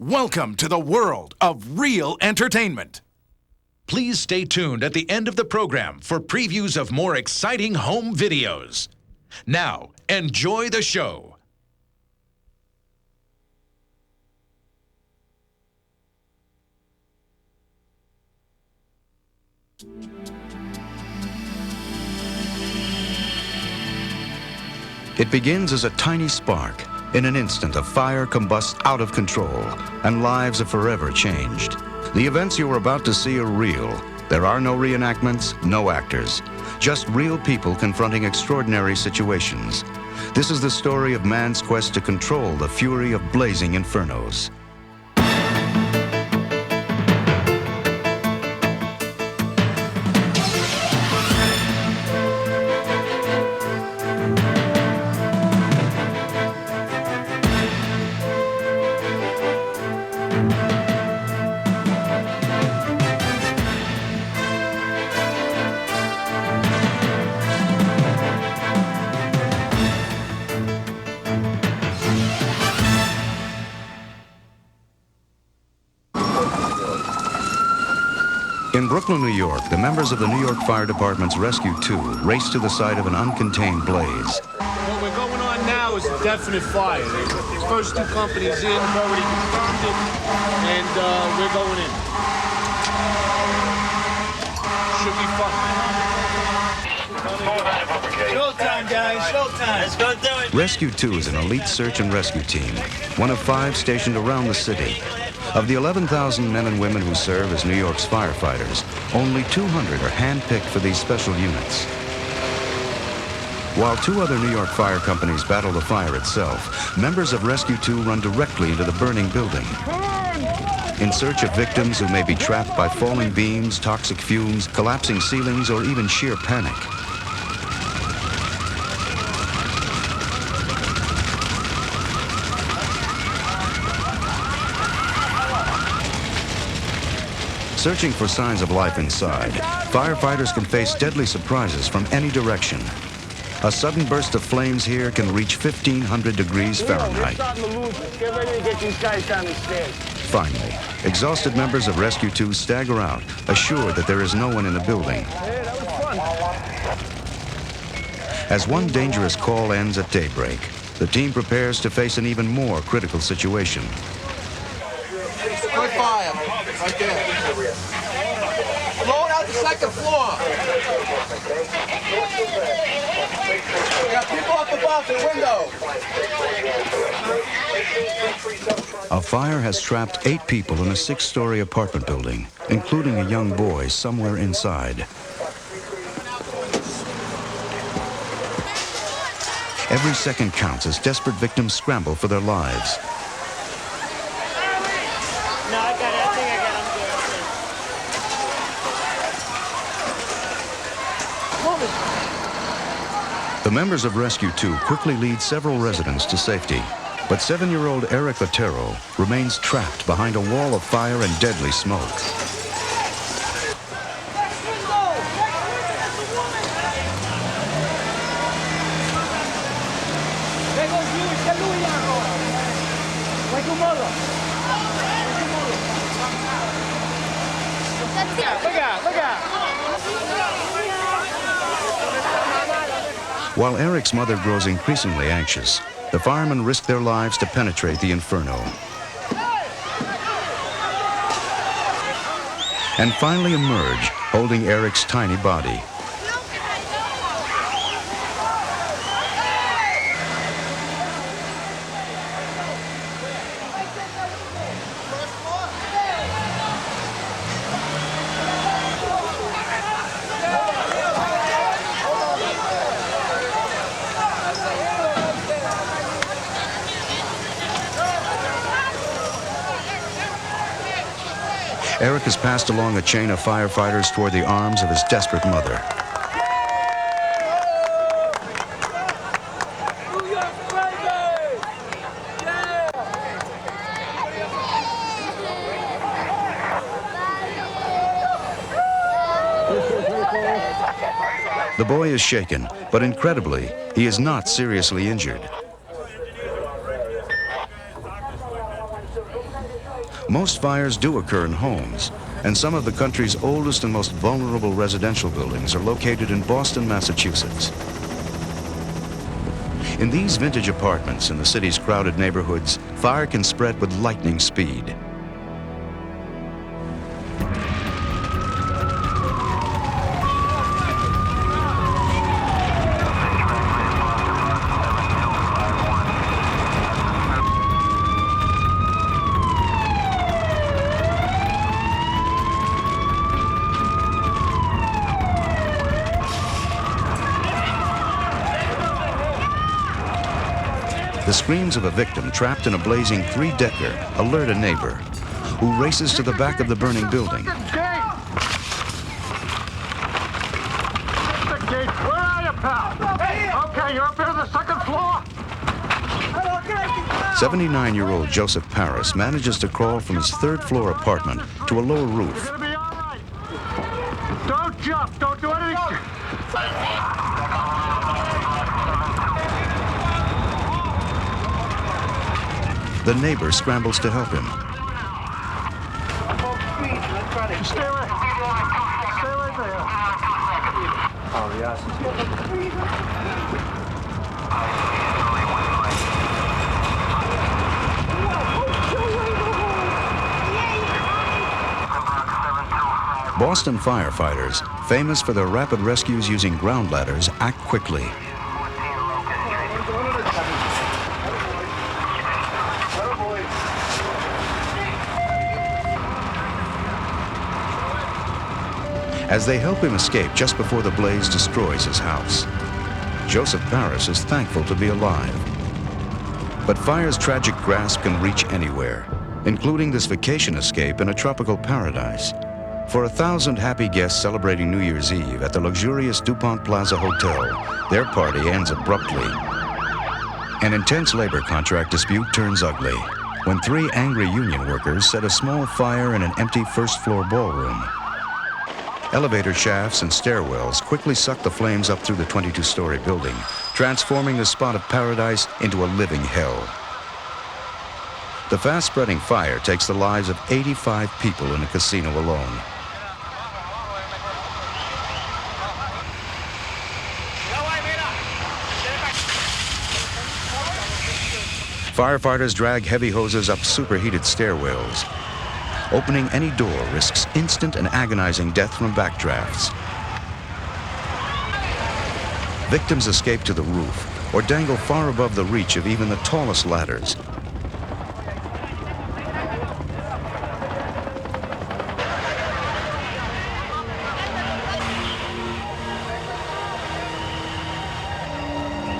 Welcome to the world of real entertainment. Please stay tuned at the end of the program for previews of more exciting home videos. Now, enjoy the show. It begins as a tiny spark. In an instant, a fire combusts out of control, and lives are forever changed. The events you are about to see are real. There are no reenactments, no actors. Just real people confronting extraordinary situations. This is the story of man's quest to control the fury of blazing infernos. In Brooklyn, New York, the members of the New York Fire Department's Rescue 2 race to the site of an uncontained blaze. What we're going on now is a definite fire. The first two companies in have already confirmed it, and we're going in. Should be fun. Showtime, guys, showtime. Let's go do it. Rescue 2 is an elite search and rescue team, one of 5 stationed around the city. Of the 11,000 men and women who serve as New York's firefighters, only 200 are handpicked for these special units. While 2 other New York fire companies battle the fire itself, members of Rescue 2 run directly into the burning building. In search of victims who may be trapped by falling beams, toxic fumes, collapsing ceilings, or even sheer panic. Searching for signs of life inside, firefighters can face deadly surprises from any direction. A sudden burst of flames here can reach 1,500 degrees Fahrenheit. Get ready to get these guys down the stairs. Finally, exhausted members of Rescue 2 stagger out, assured that there is no one in the building. Hey, that was fun. As one dangerous call ends at daybreak, the team prepares to face an even more critical situation. Good fire, right there. Blow it out the second floor. We got people up above the window. A fire has trapped 8 people in a 6-story apartment building, including a young boy somewhere inside. Every second counts as desperate victims scramble for their lives. The members of Rescue 2 quickly lead several residents to safety, but 7-year-old Eric Otero remains trapped behind a wall of fire and deadly smoke. While Eric's mother grows increasingly anxious, the firemen risk their lives to penetrate the inferno. And finally emerge, holding Eric's tiny body. Eric is passed along a chain of firefighters toward the arms of his desperate mother. The boy is shaken, but incredibly, he is not seriously injured. Most fires do occur in homes, and some of the country's oldest and most vulnerable residential buildings are located in Boston, Massachusetts. In these vintage apartments in the city's crowded neighborhoods, fire can spread with lightning speed. The screams of a victim trapped in a blazing three-decker alert a neighbor, who races to the back of the burning building. Where are you, pal? Okay, you're up here on the second floor? 79-year-old Joseph Paris manages to crawl from his third-floor apartment to a lower roof. You're gonna be all right. Don't jump. Don't do anything. The neighbor scrambles to help him. Stay right there. Oh, yes. Boston firefighters, famous for their rapid rescues using ground ladders, act quickly. As they help him escape just before the blaze destroys his house. Joseph Paris is thankful to be alive. But fire's tragic grasp can reach anywhere, including this vacation escape in a tropical paradise. For 1,000 happy guests celebrating New Year's Eve at the luxurious DuPont Plaza Hotel, their party ends abruptly. An intense labor contract dispute turns ugly when 3 angry union workers set a small fire in an empty first-floor ballroom. Elevator shafts and stairwells quickly suck the flames up through the 22-story building, transforming the spot of paradise into a living hell. The fast-spreading fire takes the lives of 85 people in a casino alone. Firefighters drag heavy hoses up superheated stairwells. Opening any door risks instant and agonizing death from backdrafts. Victims escape to the roof or dangle far above the reach of even the tallest ladders.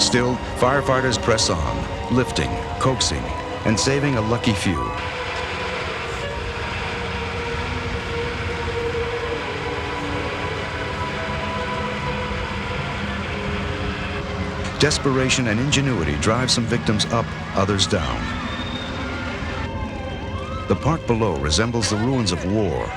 Still, firefighters press on, lifting, coaxing, and saving a lucky few. Desperation and ingenuity drive some victims up, others down. The park below resembles the ruins of war.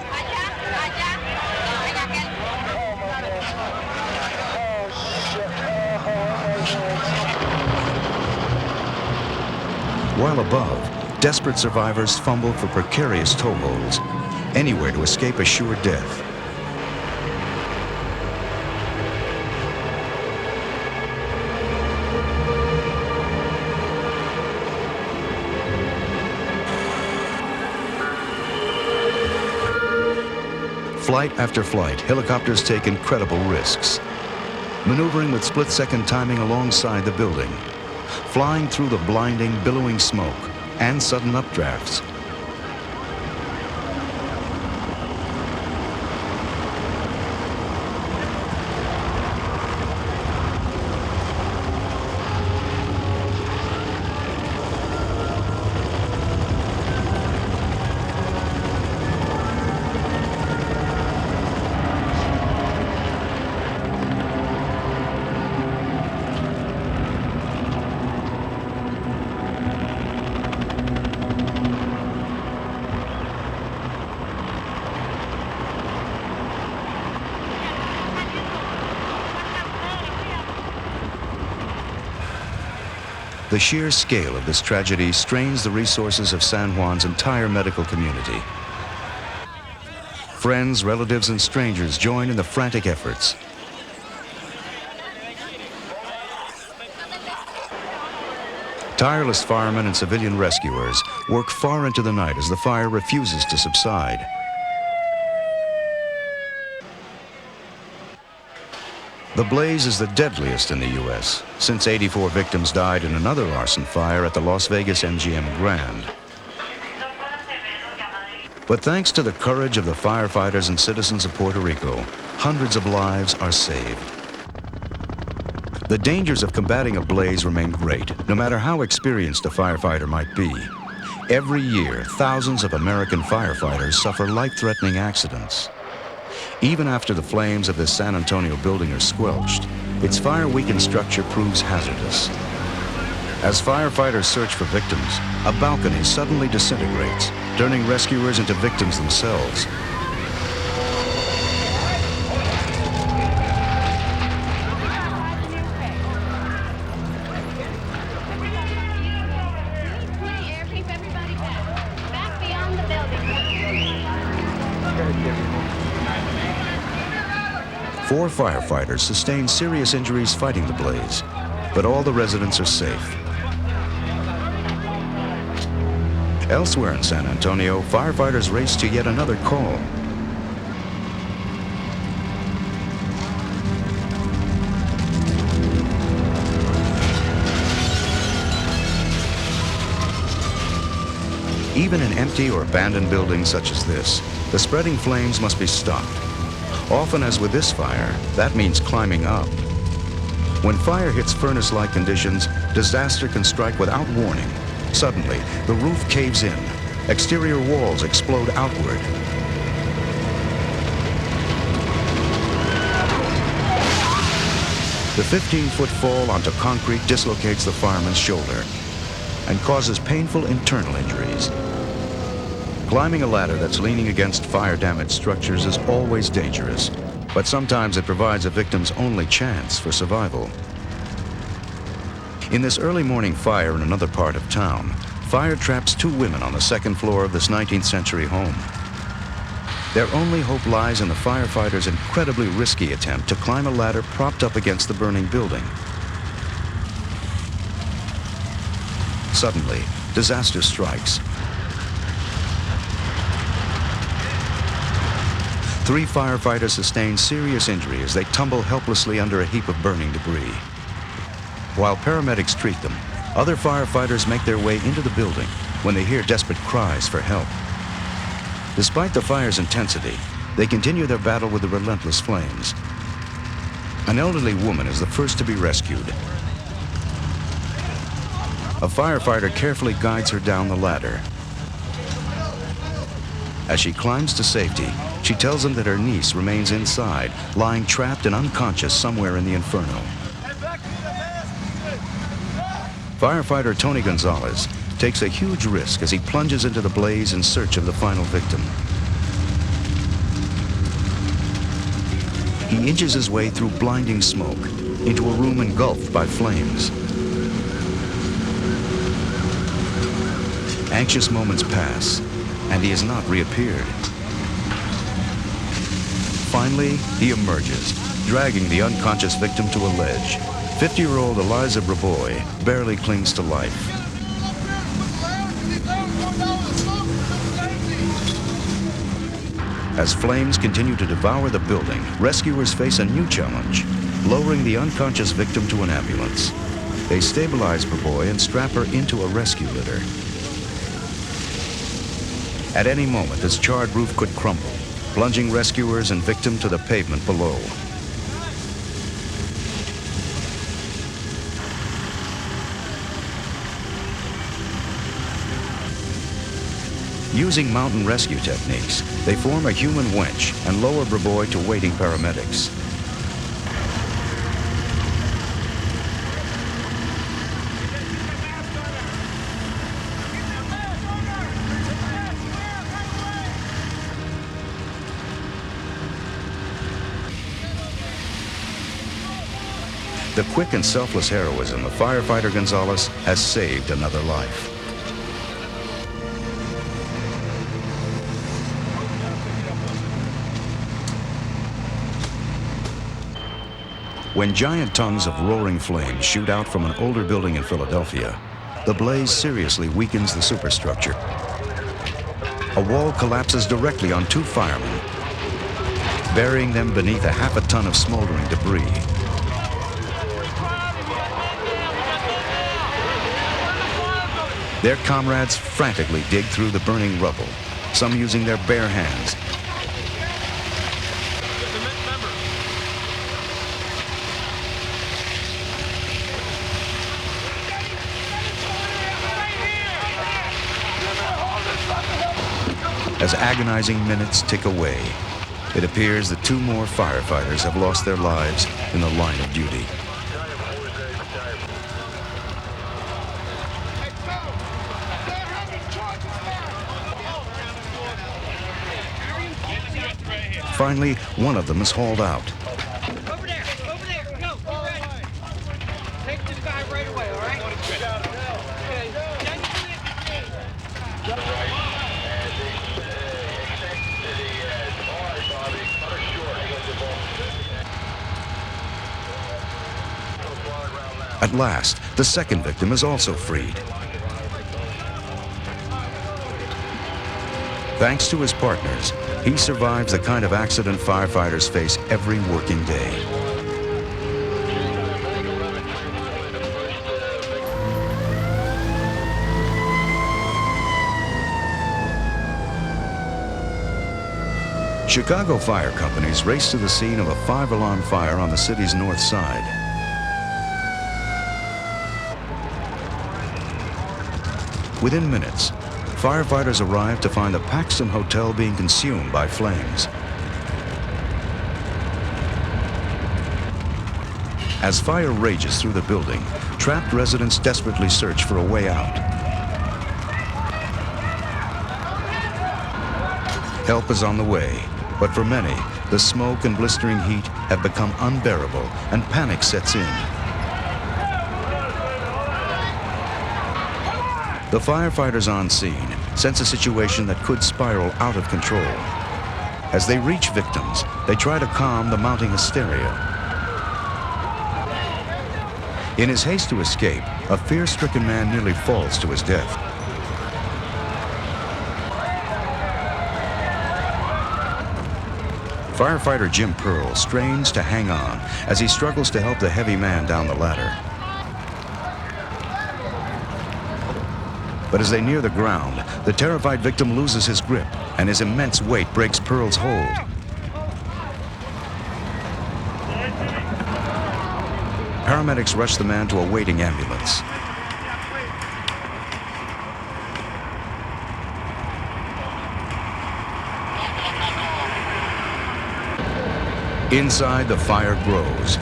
While above, desperate survivors fumble for precarious toeholds, anywhere to escape a sure death. Flight after flight, helicopters take incredible risks. Maneuvering with split-second timing alongside the building. Flying through the blinding, billowing smoke and sudden updrafts. The sheer scale of this tragedy strains the resources of San Juan's entire medical community. Friends, relatives, and strangers join in the frantic efforts. Tireless firemen and civilian rescuers work far into the night as the fire refuses to subside. The blaze is the deadliest in the U.S., since 84 victims died in another arson fire at the Las Vegas MGM Grand. But thanks to the courage of the firefighters and citizens of Puerto Rico, hundreds of lives are saved. The dangers of combating a blaze remain great, no matter how experienced a firefighter might be. Every year, thousands of American firefighters suffer life-threatening accidents. Even after the flames of this San Antonio building are squelched, its fire-weakened structure proves hazardous. As firefighters search for victims, a balcony suddenly disintegrates, turning rescuers into victims themselves. Four firefighters sustained serious injuries fighting the blaze, but all the residents are safe. Elsewhere in San Antonio, firefighters race to yet another call. Even in empty or abandoned buildings such as this, the spreading flames must be stopped. Often, as with this fire, that means climbing up. When fire hits furnace-like conditions, disaster can strike without warning. Suddenly, the roof caves in. Exterior walls explode outward. The 15-foot fall onto concrete dislocates the fireman's shoulder and causes painful internal injuries. Climbing a ladder that's leaning against fire-damaged structures is always dangerous, but sometimes it provides a victim's only chance for survival. In this early morning fire in another part of town, fire traps two women on the second floor of this 19th century home. Their only hope lies in the firefighters' incredibly risky attempt to climb a ladder propped up against the burning building. Suddenly, disaster strikes. Three firefighters sustain serious injury as they tumble helplessly under a heap of burning debris. While paramedics treat them, other firefighters make their way into the building when they hear desperate cries for help. Despite the fire's intensity, they continue their battle with the relentless flames. An elderly woman is the first to be rescued. A firefighter carefully guides her down the ladder. As she climbs to safety, she tells them that her niece remains inside, lying trapped and unconscious somewhere in the Inferno. Firefighter Tony Gonzalez takes a huge risk as he plunges into the blaze in search of the final victim. He inches his way through blinding smoke into a room engulfed by flames. Anxious moments pass, and he has not reappeared. Finally, he emerges, dragging the unconscious victim to a ledge. 50-year-old Eliza Braboy barely clings to life. As flames continue to devour the building, rescuers face a new challenge, lowering the unconscious victim to an ambulance. They stabilize Braboy and strap her into a rescue litter. At any moment, this charred roof could crumble, plunging rescuers and victim to the pavement below. Using mountain rescue techniques, they form a human winch and lower Braboy to waiting paramedics. the quick and selfless heroism of firefighter Gonzalez has saved another life. When giant tongues of roaring flames shoot out from an older building in Philadelphia, the blaze seriously weakens the superstructure. A wall collapses directly on 2 firemen, burying them beneath a half a ton of smoldering debris. Their comrades frantically dig through the burning rubble, some using their bare hands. As agonizing minutes tick away, it appears that 2 more firefighters have lost their lives in the line of duty. Finally, one of them is hauled out. Over there, go, right. Take this guy right away, all right? At last, the second victim is also freed. Thanks to his partners, he survives the kind of accident firefighters face every working day. Chicago fire companies race to the scene of a 5-alarm fire on the city's north side. Within minutes, firefighters arrive to find the Paxton Hotel being consumed by flames. As fire rages through the building, trapped residents desperately search for a way out. Help is on the way, but for many, the smoke and blistering heat have become unbearable and panic sets in. The firefighters on scene sense a situation that could spiral out of control. As they reach victims, they try to calm the mounting hysteria. In his haste to escape, a fear-stricken man nearly falls to his death. Firefighter Jim Pearl strains to hang on as he struggles to help the heavy man down the ladder. But as they near the ground, the terrified victim loses his grip, and his immense weight breaks Pearl's hold. Paramedics rush the man to a waiting ambulance. Inside, the fire grows.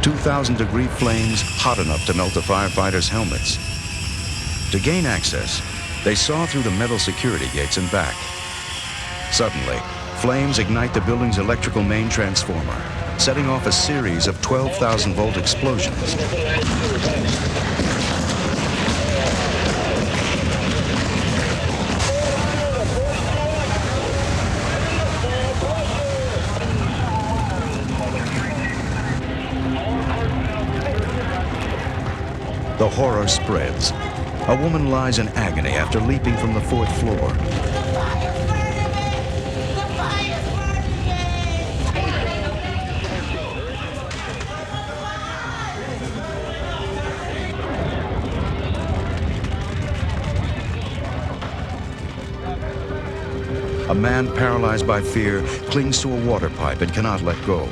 2,000-degree flames hot enough to melt the firefighters' helmets. To gain access, they saw through the metal security gates and back. Suddenly, flames ignite the building's electrical main transformer, setting off a series of 12,000-volt explosions. The horror spreads. A woman lies in agony after leaping from the 4th floor. A man paralyzed by fear clings to a water pipe and cannot let go.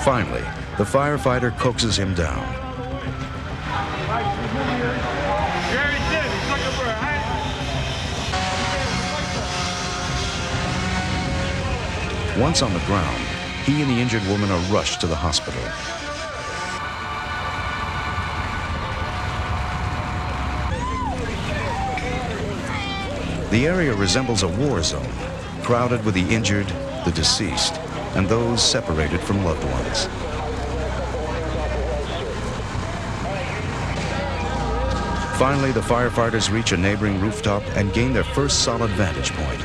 Finally, the firefighter coaxes him down. Once on the ground, he and the injured woman are rushed to the hospital. The area resembles a war zone, crowded with the injured, the deceased, and those separated from loved ones. Finally, the firefighters reach a neighboring rooftop and gain their first solid vantage point.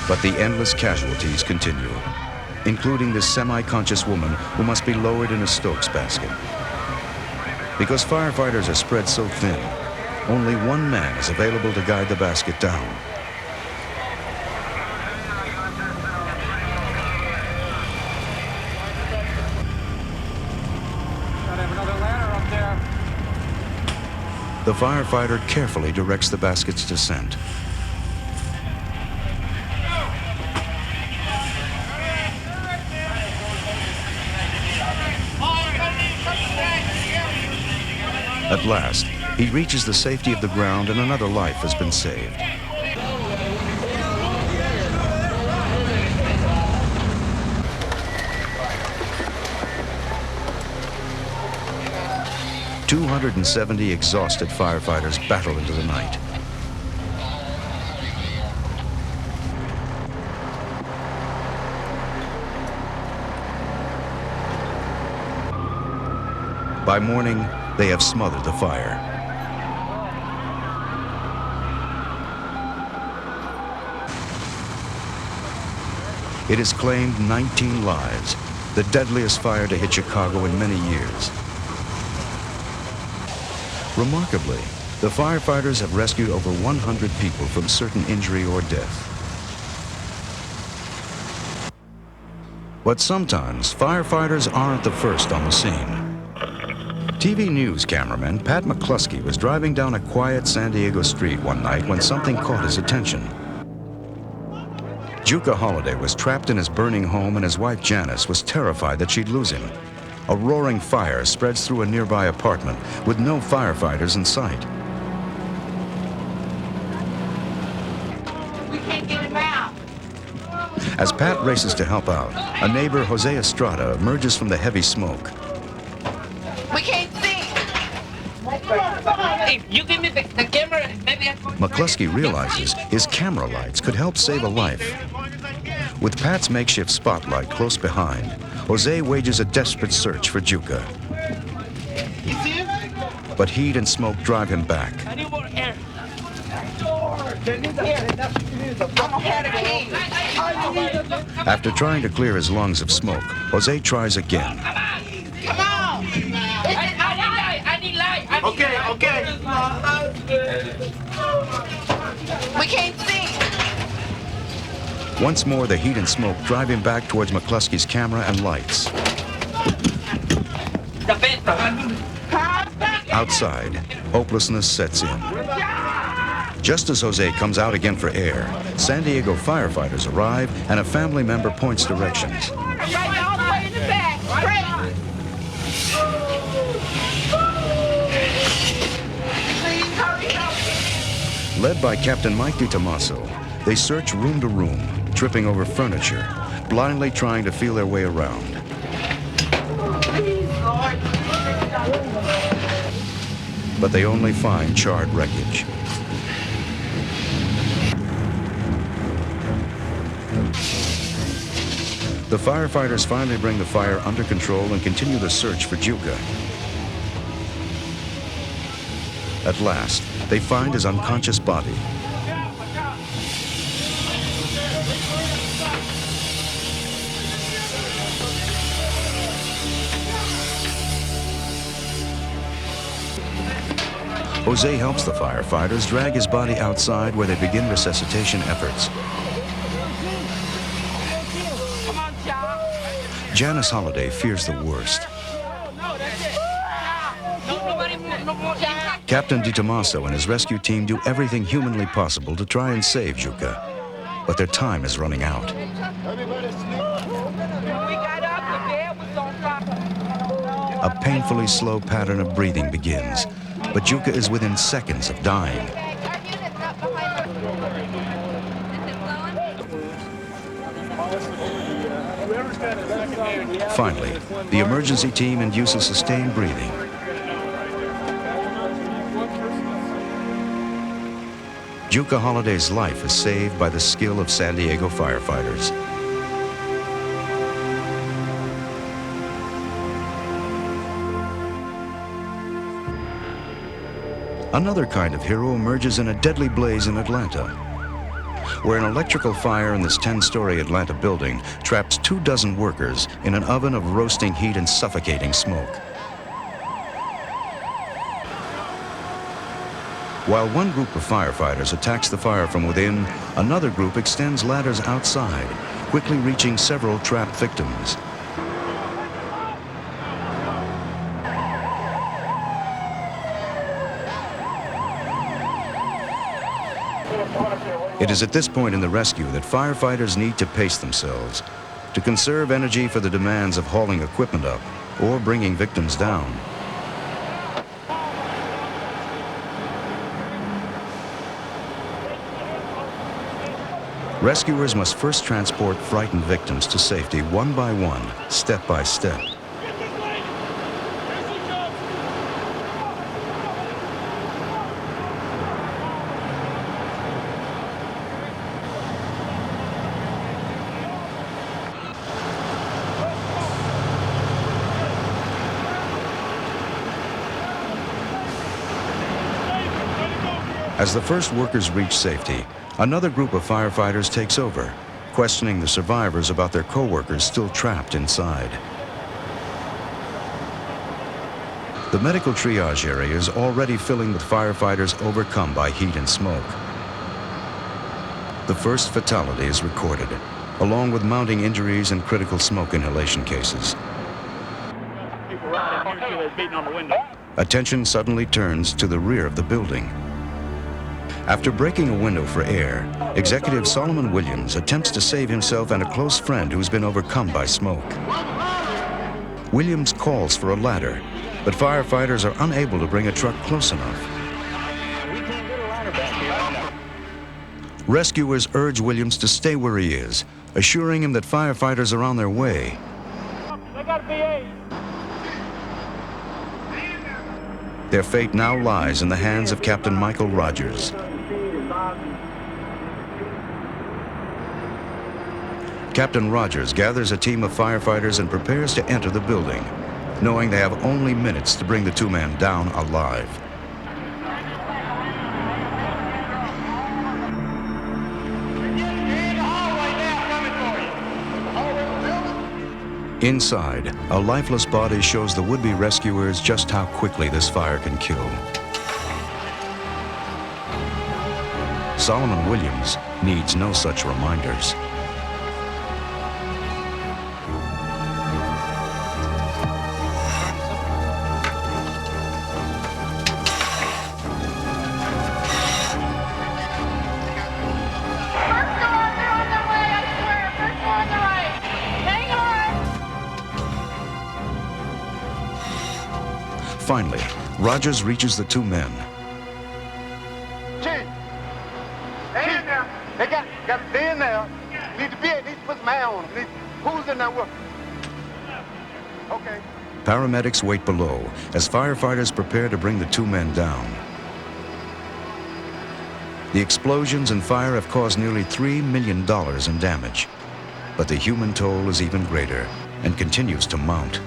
But the endless casualties continue, including this semi-conscious woman who must be lowered in a Stokes basket. Because firefighters are spread so thin, only one man is available to guide the basket down. The firefighter carefully directs the basket's descent. At last, he reaches the safety of the ground and another life has been saved. "270 exhausted firefighters battle into the night. By morning, they have smothered the fire. It has claimed 19 lives, the deadliest fire to hit Chicago in many years. Remarkably, the firefighters have rescued over 100 people from certain injury or death. But sometimes, firefighters aren't the first on the scene. TV news cameraman Pat McCluskey was driving down a quiet San Diego street one night when something caught his attention. Juka Holiday was trapped in his burning home and his wife Janice was terrified that she'd lose him. A roaring fire spreads through a nearby apartment with no firefighters in sight. We can't get him out. As Pat races to help out, a neighbor, Jose Estrada, emerges from the heavy smoke. We can't see. Hey, you give me the camera, maybe I can... McCluskey realizes his camera lights could help save a life. With Pat's makeshift spotlight close behind, Jose wages a desperate search for Juka. But heat and smoke drive him back. I need more air. After trying to clear his lungs of smoke, Jose tries again. Come on! I need light. Okay. We can't see. Once more, the heat and smoke drive him back towards McCluskey's camera and lights. Outside, hopelessness sets in. Just as Jose comes out again for air, San Diego firefighters arrive and a family member points directions. Led by Captain Mike DiTomaso, they search room to room, tripping over furniture, blindly trying to feel their way around. But they only find charred wreckage. The firefighters finally bring the fire under control and continue the search for Juka. At last, they find his unconscious body. Jose helps the firefighters drag his body outside where they begin resuscitation efforts. Janice Holiday fears the worst. Captain DiTomaso and his rescue team do everything humanly possible to try and save Juka, but their time is running out. A painfully slow pattern of breathing begins, but Juka is within seconds of dying. Finally, the emergency team induces sustained breathing. Juka Holliday's life is saved by the skill of San Diego firefighters. Another kind of hero emerges in a deadly blaze in Atlanta, where an electrical fire in this 10-story Atlanta building traps 24 workers in an oven of roasting heat and suffocating smoke. While one group of firefighters attacks the fire from within, another group extends ladders outside, quickly reaching several trapped victims. It is at this point in the rescue that firefighters need to pace themselves to conserve energy for the demands of hauling equipment up or bringing victims down. Rescuers must first transport frightened victims to safety one by one, step by step. As the first workers reach safety, another group of firefighters takes over, questioning the survivors about their co-workers still trapped inside. The medical triage area is already filling with firefighters overcome by heat and smoke. The first fatality is recorded, along with mounting injuries and critical smoke inhalation cases. Attention suddenly turns to the rear of the building. After breaking a window for air, Executive Solomon Williams attempts to save himself and a close friend who's been overcome by smoke. Williams calls for a ladder, but firefighters are unable to bring a truck close enough. Rescuers urge Williams to stay where he is, assuring him that firefighters are on their way. Their fate now lies in the hands of Captain Michael Rogers. Captain Rogers gathers a team of firefighters and prepares to enter the building, knowing they have only minutes to bring the two men down alive. Inside, a lifeless body shows the would-be rescuers just how quickly this fire can kill. Solomon Williams needs no such reminders. Finally, Rogers reaches the two men. Chief! They in there. They got they in there. Need to put some air on them. Who's in there with them? Okay. Paramedics wait below as firefighters prepare to bring the two men down. The explosions and fire have caused nearly $3 million in damage, but the human toll is even greater and continues to mount.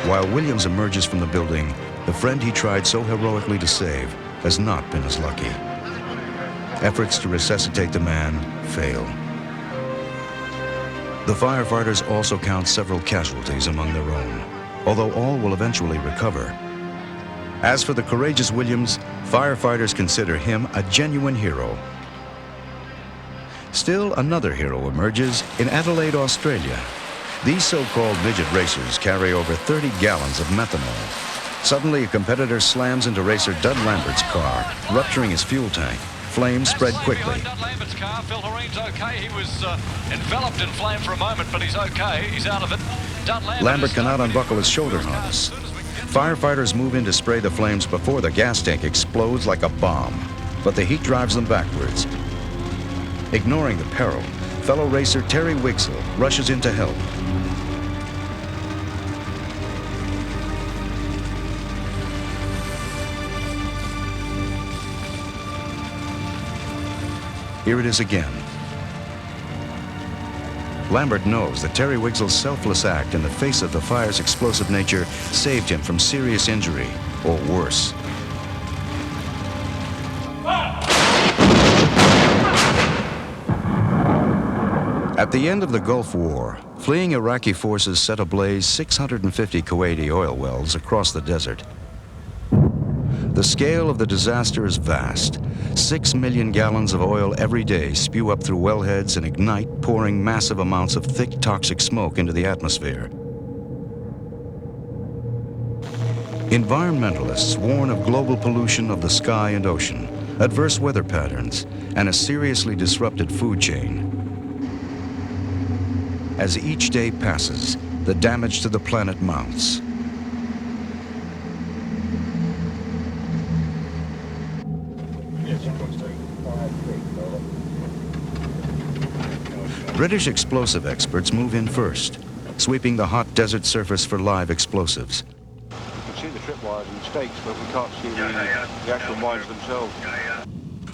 While Williams emerges from the building, the friend he tried so heroically to save has not been as lucky. Efforts to resuscitate the man fail. The firefighters also count several casualties among their own, although all will eventually recover. As for the courageous Williams, firefighters consider him a genuine hero. Still, another hero emerges in Adelaide, Australia. These so-called midget racers carry over 30 gallons of methanol. Suddenly, a competitor slams into racer Dud Lambert's car, rupturing his fuel tank. Flames spread quickly. Dud Lambert's car. Phil Horine's okay. He was enveloped in flame for a moment, but he's okay. He's out of it. Lambert cannot unbuckle his shoulder harness. Firefighters move in to spray the flames before the gas tank explodes like a bomb, but the heat drives them backwards. Ignoring the peril, fellow racer Terry Wigzell rushes in to help. Here it is again. Lambert knows that Terry Wigzell's selfless act in the face of the fire's explosive nature saved him from serious injury, or worse. At the end of the Gulf War, fleeing Iraqi forces set ablaze 650 Kuwaiti oil wells across the desert. The scale of the disaster is vast. 6 million gallons of oil every day spew up through wellheads and ignite, pouring massive amounts of thick, toxic smoke into the atmosphere. Environmentalists warn of global pollution of the sky and ocean, adverse weather patterns, and a seriously disrupted food chain. As each day passes, the damage to the planet mounts. British explosive experts move in first, sweeping the hot desert surface for live explosives. We can see the tripwires and the stakes, but we can't see the actual mines themselves.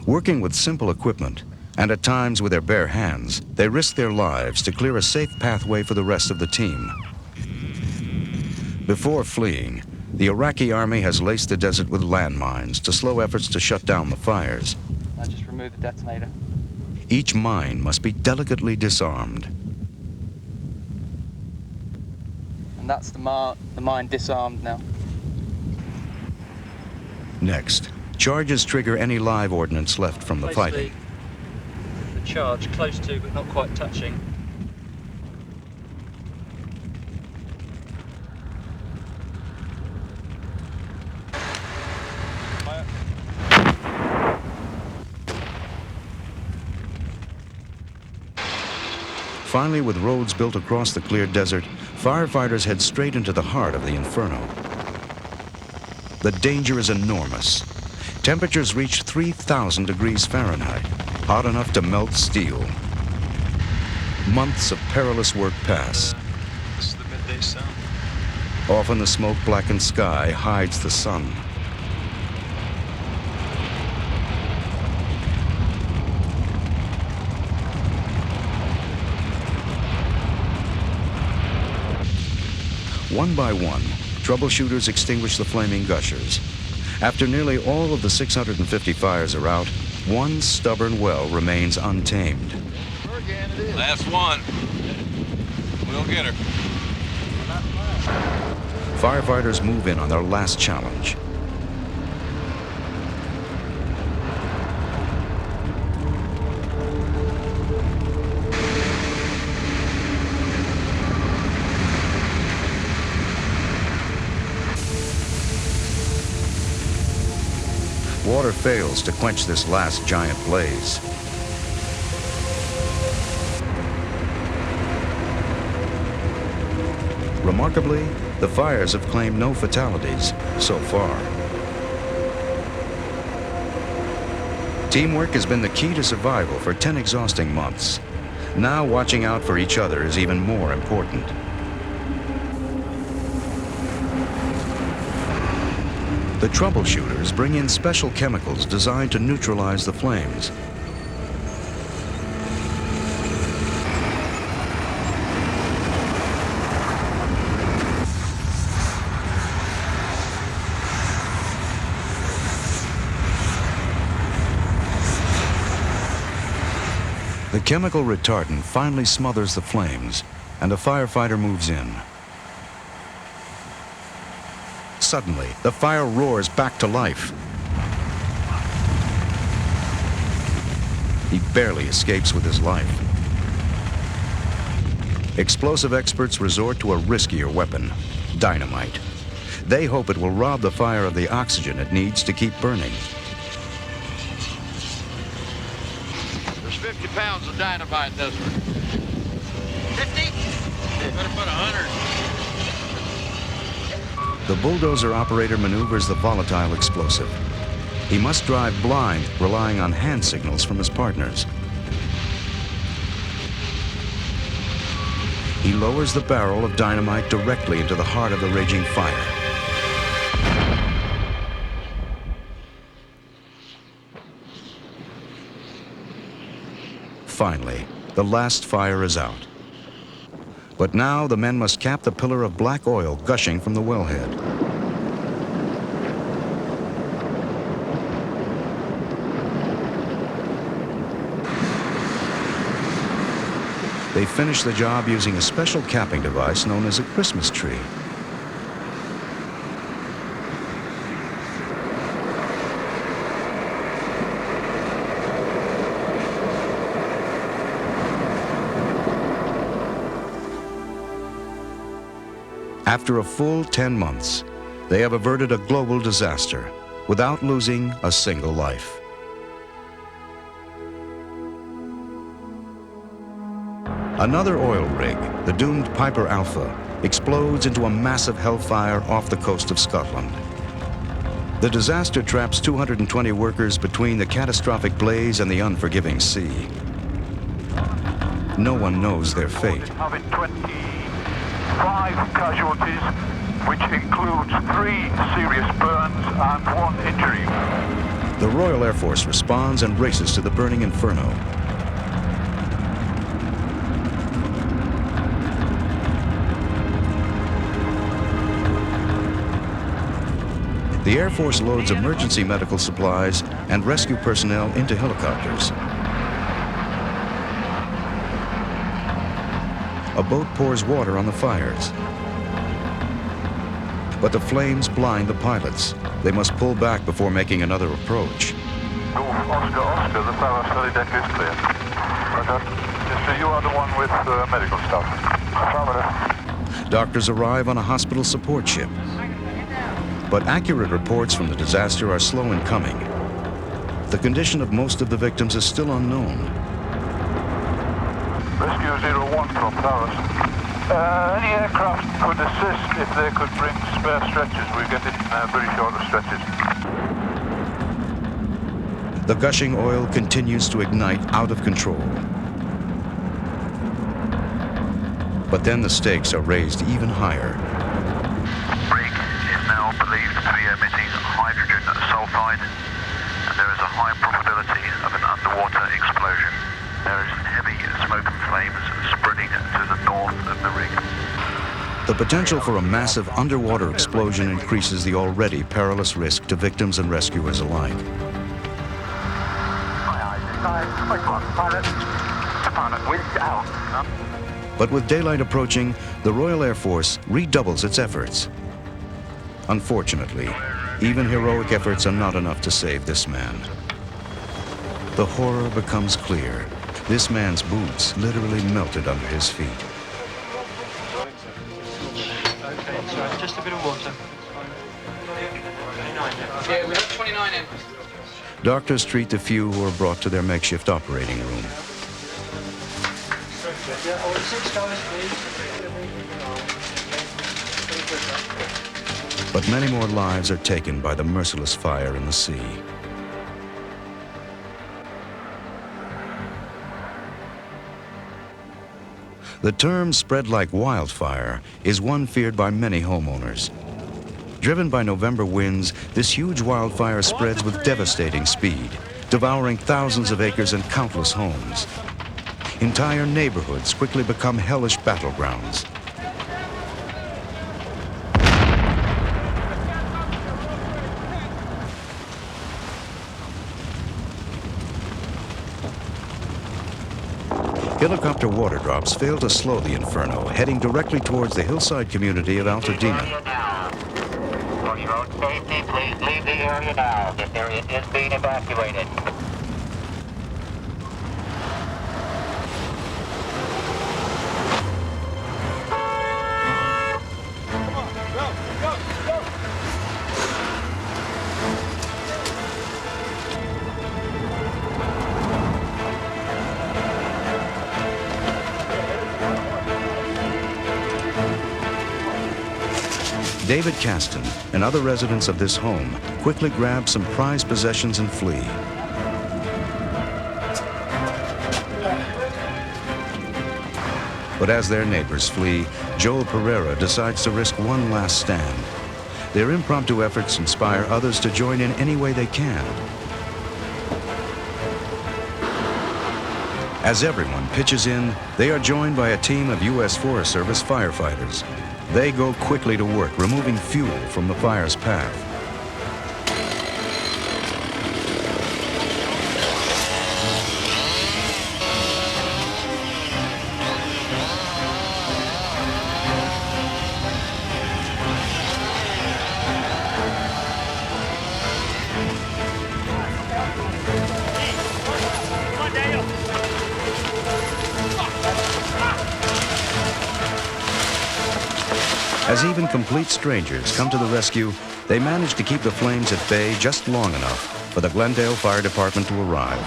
Working with simple equipment, and at times with their bare hands, they risk their lives to clear a safe pathway for the rest of the team. Before fleeing, the Iraqi army has laced the desert with landmines to slow efforts to shut down the fires. I just removed the detonator. Each mine must be delicately disarmed. And that's the mine disarmed now. Next, charges trigger any live ordnance left from the fighting. The charge, close to but not quite touching. Finally, with roads built across the cleared desert, firefighters head straight into the heart of the Inferno. The danger is enormous. Temperatures reach 3,000 degrees Fahrenheit, hot enough to melt steel. Months of perilous work pass. This is the midday sun. Often the smoke-blackened sky hides the sun. One by one, troubleshooters extinguish the flaming gushers. After nearly all of the 650 fires are out, one stubborn well remains untamed. Last one. We'll get her. Firefighters move in on their last challenge. Water fails to quench this last giant blaze. Remarkably, the fires have claimed no fatalities so far. Teamwork has been the key to survival for 10 exhausting months. Now watching out for each other is even more important. The troubleshooters bring in special chemicals designed to neutralize the flames. The chemical retardant finally smothers the flames, and a firefighter moves in. Suddenly, the fire roars back to life. He barely escapes with his life. Explosive experts resort to a riskier weapon, dynamite. They hope it will rob the fire of the oxygen it needs to keep burning. There's 50 pounds of dynamite in this one. 50? Better put 100. The bulldozer operator maneuvers the volatile explosive. He must drive blind, relying on hand signals from his partners. He lowers the barrel of dynamite directly into the heart of the raging fire. Finally, the last fire is out. But now the men must cap the pillar of black oil gushing from the wellhead. They finish the job using a special capping device known as a Christmas tree. After a full 10 months, they have averted a global disaster without losing a single life. Another oil rig, the doomed Piper Alpha, explodes into a massive hellfire off the coast of Scotland. The disaster traps 220 workers between the catastrophic blaze and the unforgiving sea. No one knows their fate. 5 casualties, which includes 3 serious burns and 1 injury. The Royal Air Force responds and races to the burning Inferno. The Air Force loads emergency medical supplies and rescue personnel into helicopters. A boat pours water on the fires. But the flames blind the pilots. They must pull back before making another approach. Golf Oscar Oscar, the tower study deck is clear. Roger. Yes, sir, you are the one with medical staff. Affirmative. Doctors arrive on a hospital support ship. But accurate reports from the disaster are slow in coming. The condition of most of the victims is still unknown. Rescue 01 from Towers. Any aircraft could assist if they could bring spare stretchers. We get it very short of stretchers. The gushing oil continues to ignite out of control. But then the stakes are raised even higher. Rig is now believed to be emitting hydrogen sulfide, and there is a high probability of an underwater explosion. There is heavy smoke and flames spreading to the north of the rig. The potential for a massive underwater explosion increases the already perilous risk to victims and rescuers alike. But with daylight approaching, the Royal Air Force redoubles its efforts. Unfortunately, even heroic efforts are not enough to save this man. The horror becomes clear. This man's boots literally melted under his feet. Okay, so just a bit of water. Yeah, we have 29 in. Doctors treat the few who are brought to their makeshift operating room. But many more lives are taken by the merciless fire in the sea. The term "spread like wildfire" is one feared by many homeowners. Driven by November winds, this huge wildfire spreads with devastating speed, devouring thousands of acres and countless homes. Entire neighborhoods quickly become hellish battlegrounds. Helicopter water drops fail to slow the Inferno, heading directly towards the hillside community of Altadena. For your own safety, please leave the area now. This area is being evacuated. David Caston and other residents of this home quickly grab some prized possessions and flee. But as their neighbors flee, Joel Pereira decides to risk one last stand. Their impromptu efforts inspire others to join in any way they can. As everyone pitches in, they are joined by a team of U.S. Forest Service firefighters. They go quickly to work, removing fuel from the fire's path. As even complete strangers come to the rescue, they manage to keep the flames at bay just long enough for the Glendale Fire Department to arrive.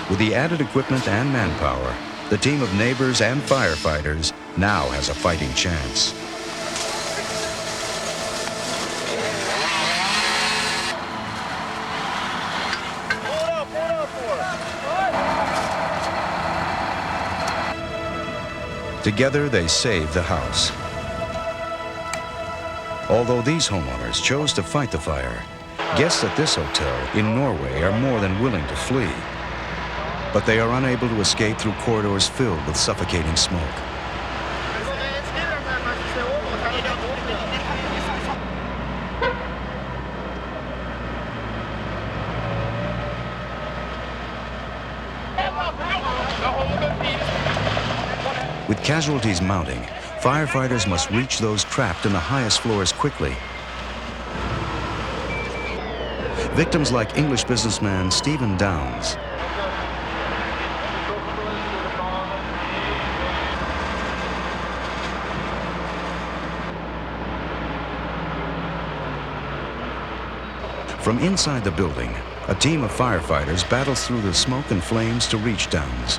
With the added equipment and manpower, the team of neighbors and firefighters now has a fighting chance. Together, they save the house. Although these homeowners chose to fight the fire, guests at this hotel in Norway are more than willing to flee. But they are unable to escape through corridors filled with suffocating smoke. With casualties mounting, firefighters must reach those trapped in the highest floors quickly. Victims like English businessman Stephen Downs, from inside the building, a team of firefighters battles through the smoke and flames to reach Downs.